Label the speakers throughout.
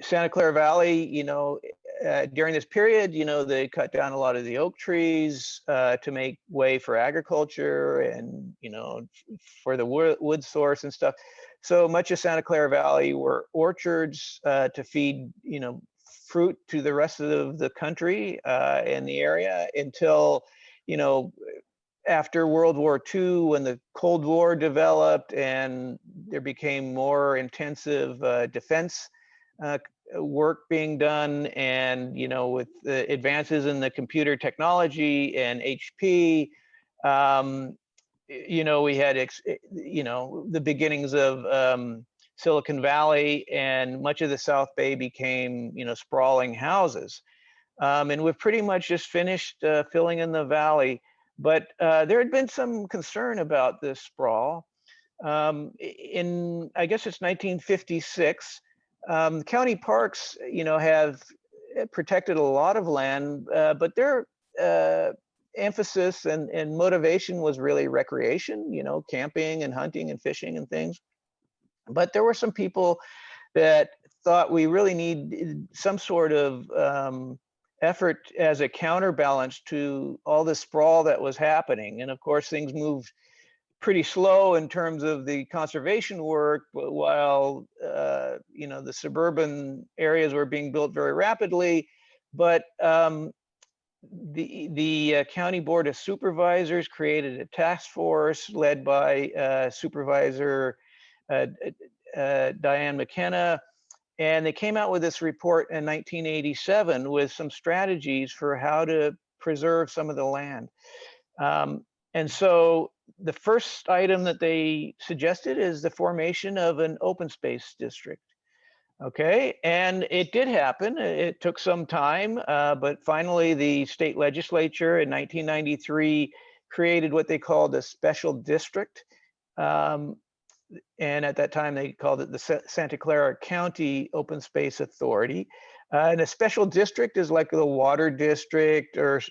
Speaker 1: Santa Clara Valley, during this period, they cut down a lot of the oak trees to make way for agriculture and, for the wood source and stuff. So much of Santa Clara Valley were orchards to feed, fruit to the rest of the country in the area until, after World War II, when the Cold War developed and there became more intensive defense work being done, and with the advances in the computer technology and HP, we had the beginnings of Silicon Valley, and much of the South Bay became sprawling houses, and we've pretty much just finished filling in the valley. But there had been some concern about this sprawl. In, I guess it's 1956, county parks, have protected a lot of land, but their emphasis and motivation was really recreation, camping and hunting and fishing and things. But there were some people that thought we really need some sort of effort as a counterbalance to all the sprawl that was happening. And of course, things moved pretty slow in terms of the conservation work, while the suburban areas were being built very rapidly. But the County Board of Supervisors created a task force led by Supervisor Diane McKenna, and they came out with this report in 1987 with some strategies for how to preserve some of the land. And so the first item that they suggested is the formation of an open space district. Okay, and it did happen. It took some time, but finally the state legislature in 1993 created what they called a special district. And at that time they called it the Santa Clara County Open Space Authority. And a special district is like the water district, or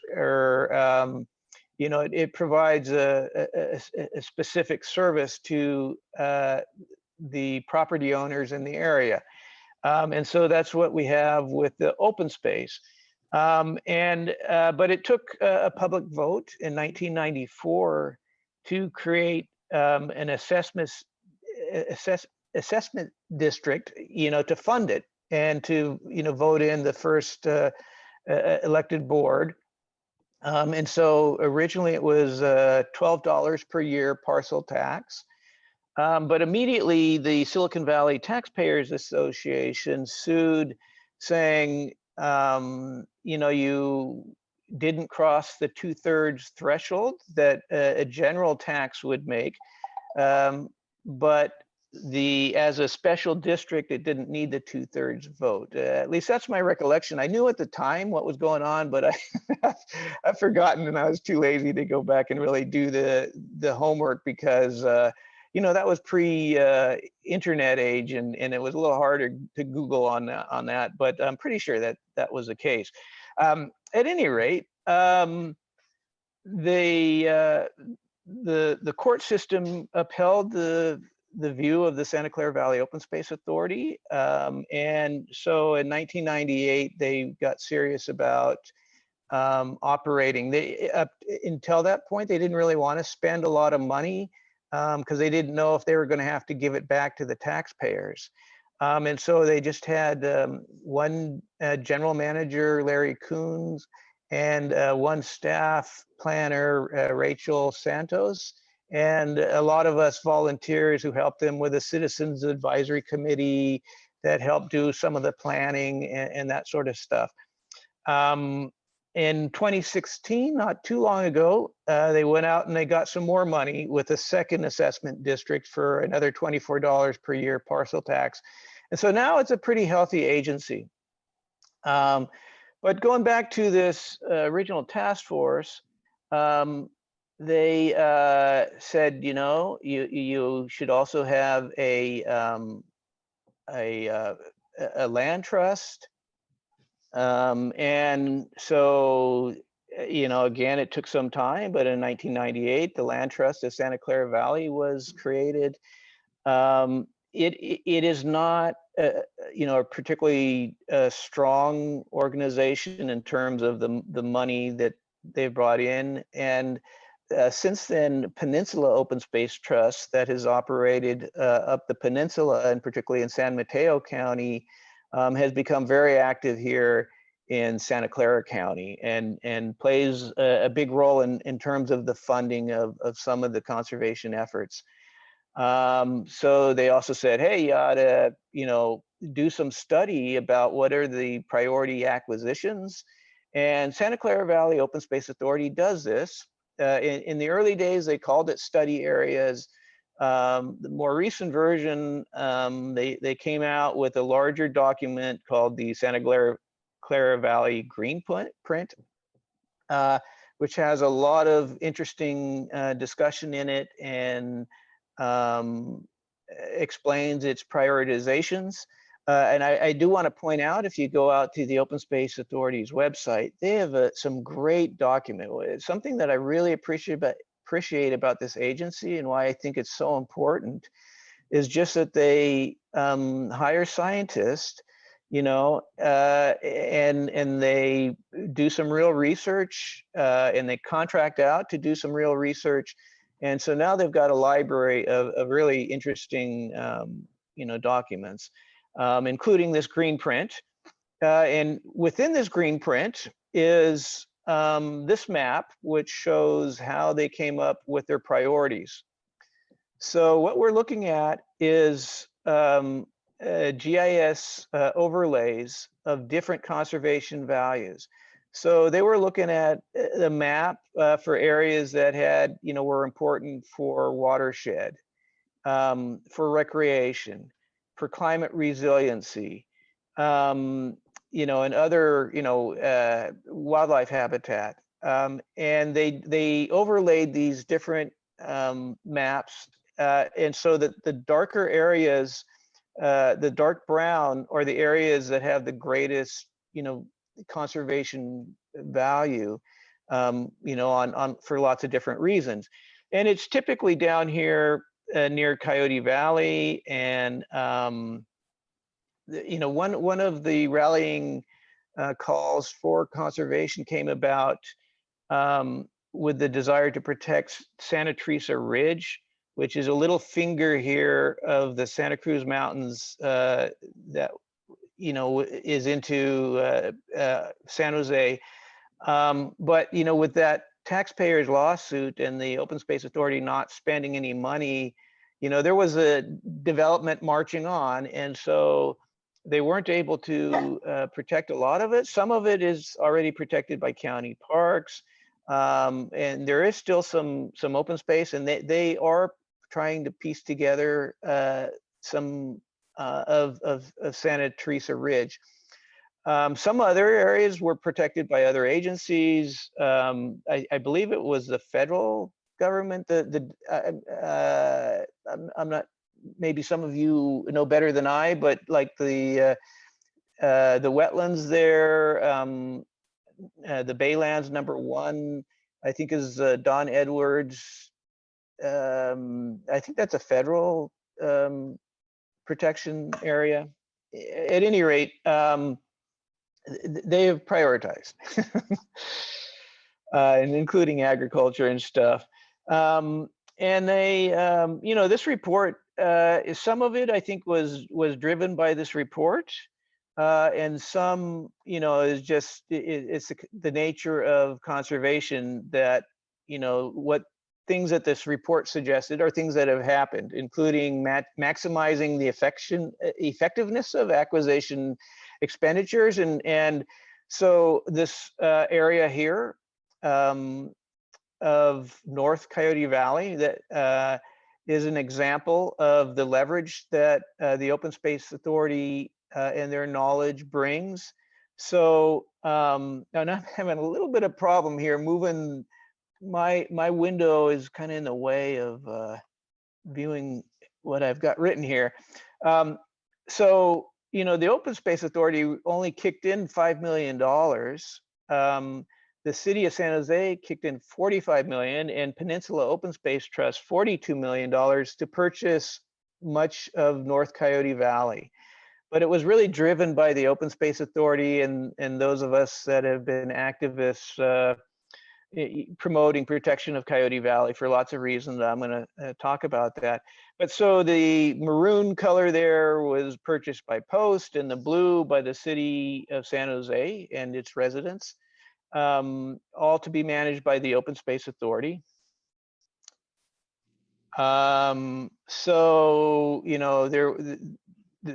Speaker 1: it provides a specific service to the property owners in the area. And so that's what we have with the open space. But it took a public vote in 1994 to create an assessment district, to fund it and to, vote in the first elected board. And so originally it was $12 per year parcel tax. But immediately the Silicon Valley Taxpayers Association sued, saying, you didn't cross the 2/3 threshold that a general tax would make. But as a special district, it didn't need the 2/3 vote. At least that's my recollection. I knew at the time what was going on, but I've forgotten, and I was too lazy to go back and really do the homework, because that was pre-internet age, and it was a little harder to Google on that. But I'm pretty sure that was the case. At any rate, the court system upheld the view of the Santa Clara Valley Open Space Authority. And so in 1998, they got serious about operating. Until that point, they didn't really want to spend a lot of money, because they didn't know if they were going to have to give it back to the taxpayers. And so they just had one general manager, Larry Coons, and one staff planner, Rachel Santos, and a lot of us volunteers who helped them with a citizens advisory committee that helped do some of the planning and that sort of stuff. In 2016, not too long ago, they went out and they got some more money with a second assessment district for another $24 per year parcel tax. And so now it's a pretty healthy agency. But going back to this original task force, they said, you should also have a land trust. And so, again, it took some time, but in 1998, the Land Trust of Santa Clara Valley was created. It is not you know, a particularly strong organization in terms of the money that they brought in. And since then, Peninsula Open Space Trust, that has operated up the peninsula, and particularly in San Mateo County, has become very active here in Santa Clara County, and plays a big role in terms of the funding of some of the conservation efforts. So they also said, hey, you ought to, you know, do some study about what are the priority acquisitions. And Santa Clara Valley Open Space Authority does this. In the early days, they called it study areas. The more recent version, they came out with a larger document called the Santa Clara Valley Green Print, which has a lot of interesting discussion in it, and explains its prioritizations. And I do want to point out, if you go out to the Open Space Authority's website, they have some great document. Something that I really appreciate about this agency, and why I think it's so important, is just that they hire scientists, you know, and they do some real research, and they contract out to do some real research. And so now they've got a library of really interesting, you know, documents, including this green print. And within this green print is this map, which shows how they came up with their priorities. So what we're looking at is GIS overlays of different conservation values. So they were looking at the map for areas that had, you know, were important for watershed, for recreation, for climate resiliency, you know, and other, you know, wildlife habitat. And they overlaid these different maps, and so that the darker areas, the dark brown, are the areas that have the greatest, you know, conservation value, you know, on for lots of different reasons. And it's typically down here near Coyote Valley. And you know, one of the rallying calls for conservation came about with the desire to protect Santa Teresa Ridge, which is a little finger here of the Santa Cruz Mountains that, you know, is into San Jose. But, you know, with that taxpayers lawsuit and the Open Space Authority not spending any money, you know, there was a development marching on. And so they weren't able to protect a lot of it. Some of it is already protected by county parks. And there is still some open space, and they are trying to piece together some of Santa Teresa Ridge. Some other areas were protected by other agencies. I believe it was the federal government. I'm not. Maybe some of you know better than I, but like the wetlands there, the Baylands #1, I think is Don Edwards. I think that's a federal protection area. At any rate, they have prioritized, and including agriculture and stuff. And they, you know, this report, some of it I think was driven by this report, and some, you know, is just it's the nature of conservation that, you know, what things that this report suggested are things that have happened, including maximizing the effectiveness of acquisition expenditures. And so this area here of North Coyote Valley, that is an example of the leverage that the Open Space Authority and their knowledge brings. So now I'm having a little bit of problem here moving. My window is kind of in the way of viewing what I've got written here. So, you know, the Open Space Authority only kicked in $5 million. The city of San Jose kicked in $45 million, and Peninsula Open Space Trust $42 million to purchase much of North Coyote Valley. but it was really driven by the Open Space Authority and those of us that have been activists promoting protection of Coyote Valley for lots of reasons. I'm going to talk about that. But so the maroon color there was purchased by Post, and the blue by the city of San Jose and its residents, all to be managed by the Open Space Authority. So, you know, there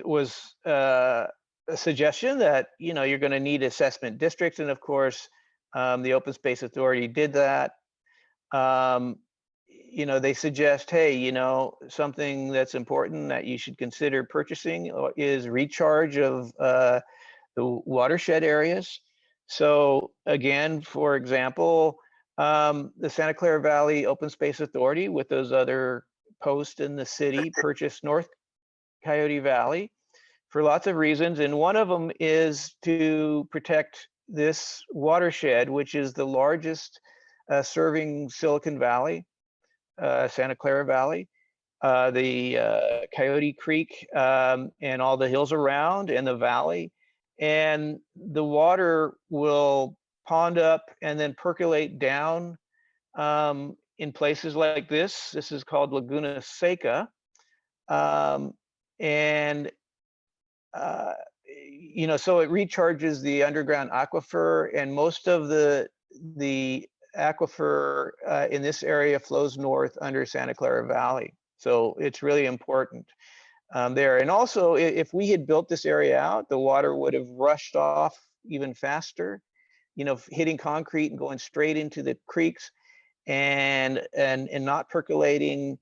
Speaker 1: was a suggestion that, you know, you're going to need assessment districts. And of course, the Open Space Authority did that. You know, they suggest, hey, you know, something that's important that you should consider purchasing is recharge of the watershed areas. So again, for example, the Santa Clara Valley Open Space Authority with those other posts in the city purchased North Coyote Valley for lots of reasons. And one of them is to protect this watershed, which is the largest serving Silicon Valley, Santa Clara Valley, the Coyote Creek, and all the hills around and the valley. And the water will pond up and then percolate down in places like this. This is called Laguna Seca. You know, so it recharges the underground aquifer, and most of the aquifer in this area flows north under Santa Clara Valley. So it's really important there. And also, if we had built this area out, the water would have rushed off even faster, you know, hitting concrete and going straight into the creeks and not percolating.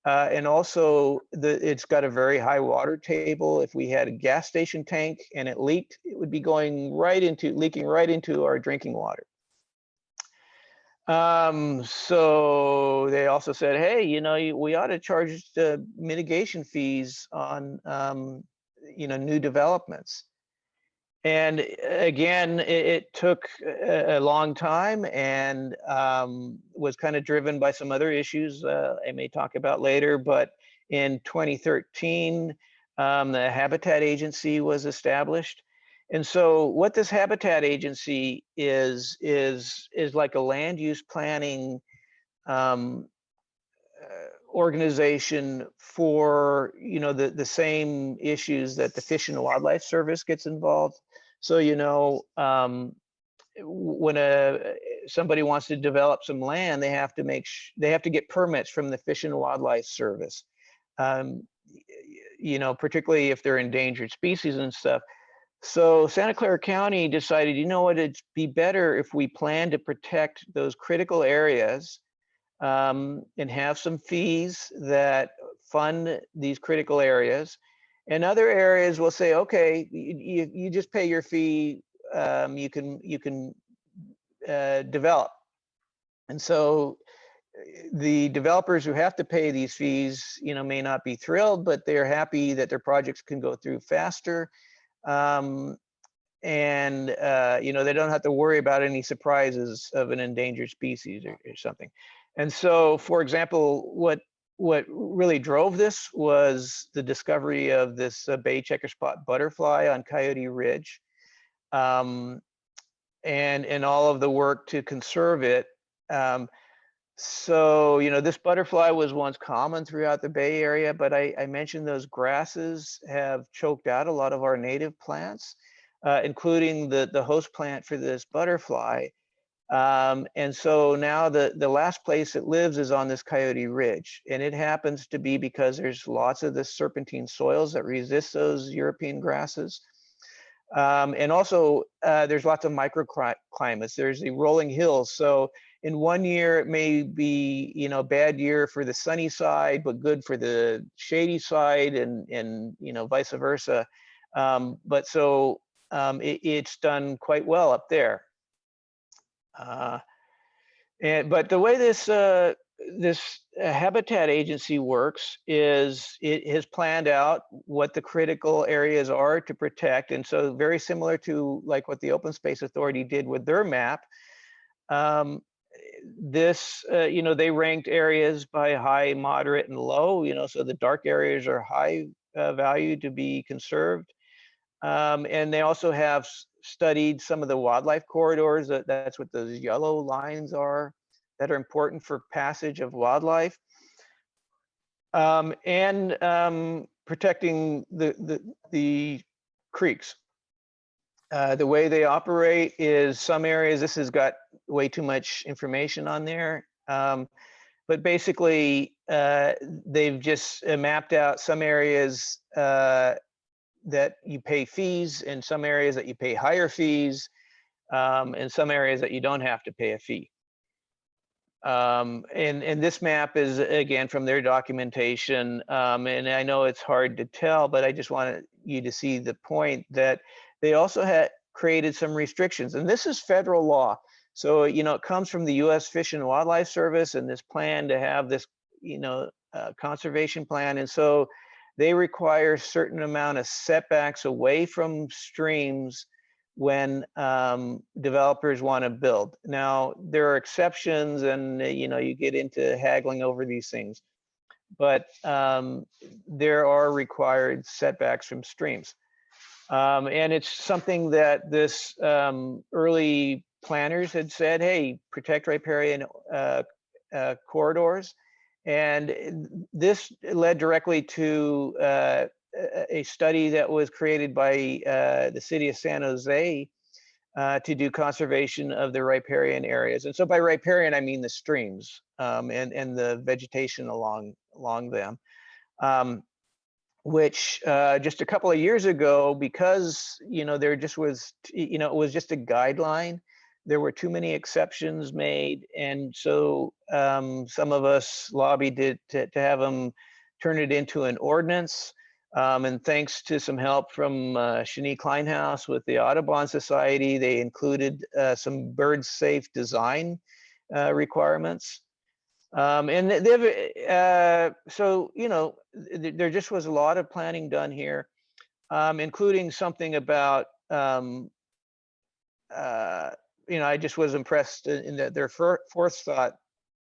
Speaker 1: And also, it's got a very high water table. If we had a gas station tank and it leaked, it would be leaking right into our drinking water. So they also said, hey, you know, we ought to charge the mitigation fees on, you know, new developments. And again, it took a long time and was kind of driven by some other issues I may talk about later. But in 2013, the Habitat Agency was established. And so what this Habitat Agency is like a land use planning organization for, you know, the same issues that the Fish and Wildlife Service gets involved. So, you know, when somebody wants to develop some land, they have to get permits from the Fish and Wildlife Service. You know, particularly if they're endangered species and stuff. So Santa Clara County decided, you know what, it'd be better if we plan to protect those critical areas and have some fees that fund these critical areas. And other areas will say, okay, you just pay your fee, you can develop. And so the developers who have to pay these fees, you know, may not be thrilled, but they're happy that their projects can go through faster. You know, they don't have to worry about any surprises of an endangered species or something. And so, for example, what really drove this was the discovery of this bay checker spot butterfly on Coyote Ridge, and all of the work to conserve it. So, you know, this butterfly was once common throughout the Bay Area, but I mentioned those grasses have choked out a lot of our native plants, including the host plant for this butterfly. And so now the last place it lives is on this Coyote Ridge. And it happens to be because there's lots of the serpentine soils that resist those European grasses. And also there's lots of microclimates. There's the rolling hills. So in one year, it may be, you know, bad year for the sunny side, but good for the shady side, and you know, vice versa. But so it's done quite well up there. But the way this Habitat Agency works is it has planned out what the critical areas are to protect. And so very similar to like what the Open Space Authority did with their map, you know, they ranked areas by high, moderate, and low, you know, so the dark areas are high value to be conserved. And they also have studied some of the wildlife corridors. That's what those yellow lines are that are important for passage of wildlife. And protecting the creeks. The way they operate is some areas, this has got way too much information on there. But basically, they've just mapped out some areas that you pay fees, and some areas that you pay higher fees, and some areas that you don't have to pay a fee. And this map is, again, from their documentation. And I know it's hard to tell, but I just wanted you to see the point that they also had created some restrictions. And this is federal law. So, you know, it comes from the U.S. Fish and Wildlife Service and this plan to have this, you know, conservation plan. And so they require a certain amount of setbacks away from streams when developers want to build. Now, there are exceptions, and you know, you get into haggling over these things, but there are required setbacks from streams. And it's something that this early planners had said, hey, protect riparian corridors. And this led directly to a study that was created by the city of San Jose to do conservation of the riparian areas. And so by riparian, I mean the streams and the vegetation along them, which just a couple of years ago, because, you know, there just was, you know, it was just a guideline. There were too many exceptions made. And so some of us lobbied to have them turn it into an ordinance. And thanks to some help from Shani Kleinhaus with the Audubon Society, they included some bird safe design requirements. And they've, so, you know, there just was a lot of planning done here, including something about, you know, I just was impressed in that their forethought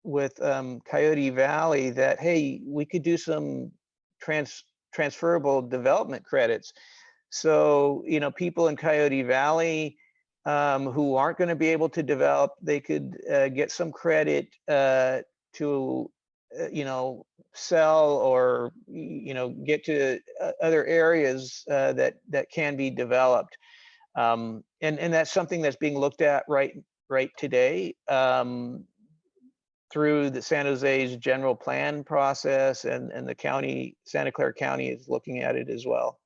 Speaker 1: with Coyote Valley that, hey, we could do some transferable development credits. So, you know, people in Coyote Valley who aren't going to be able to develop, they could get some credit to, you know, sell or, you know, get to other areas that can be developed. And that's something that's being looked at right today through the San Jose's general plan process, and the county, Santa Clara County, is looking at it as well.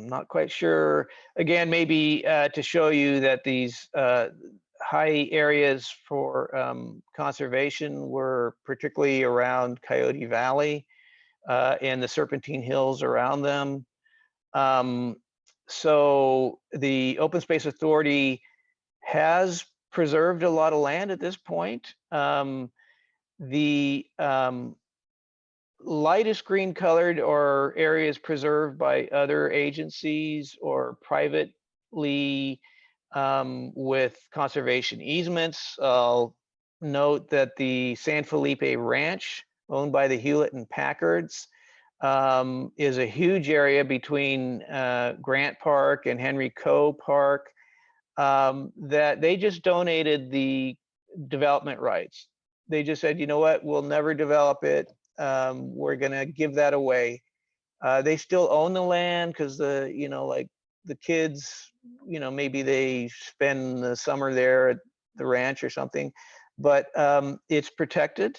Speaker 1: Not quite sure. Again, maybe to show you that these high areas for conservation were particularly around Coyote Valley and the Serpentine Hills around them. So the Open Space Authority has preserved a lot of land at this point. The lightest green colored are areas preserved by other agencies or privately with conservation easements. I'll note that the San Felipe Ranch, owned by the Hewlett and Packards, is a huge area between Grant Park and Henry Coe Park that they just donated the development rights. They just said, you know what, we'll never develop it. We're gonna give that away. They still own the land because the, you know, like the kids, you know, maybe they spend the summer there at the ranch or something, but it's protected,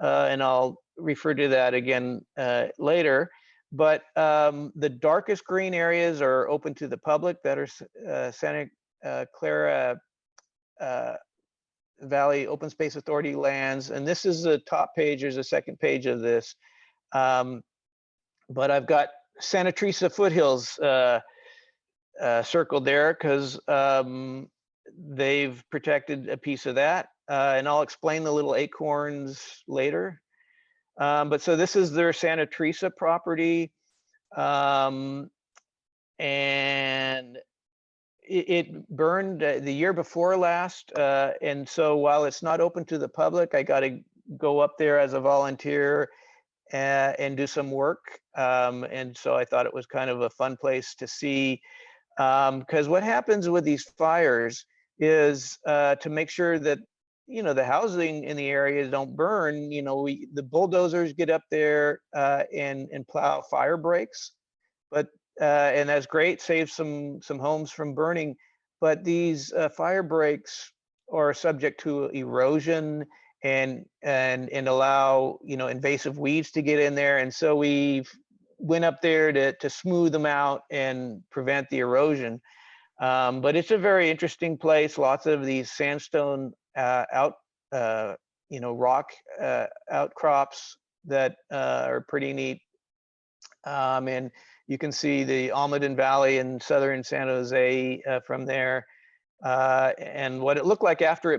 Speaker 1: and I'll refer to that again later. But the darkest green areas are open to the public that are Santa Clara Valley Open Space Authority lands. And this is the top page, there's a second page of this. But I've got Santa Teresa foothills circled there because they've protected a piece of that. And I'll explain the little acorns later. But so this is their Santa Teresa property. And it burned the year before last. And so while it's not open to the public, I got to go up there as a volunteer and do some work. And so I thought it was kind of a fun place to see, because what happens with these fires is to make sure that, you know, the housing in the area don't burn. You know, the bulldozers get up there and plow fire breaks, but and that's great, saves some homes from burning. But these fire breaks are subject to erosion and allow, you know, invasive weeds to get in there. And so we went up there to smooth them out and prevent the erosion. But it's a very interesting place. Lots of these sandstone you know, rock outcrops that are pretty neat. And you can see the Almaden Valley in southern San Jose from there. And what it looked like after it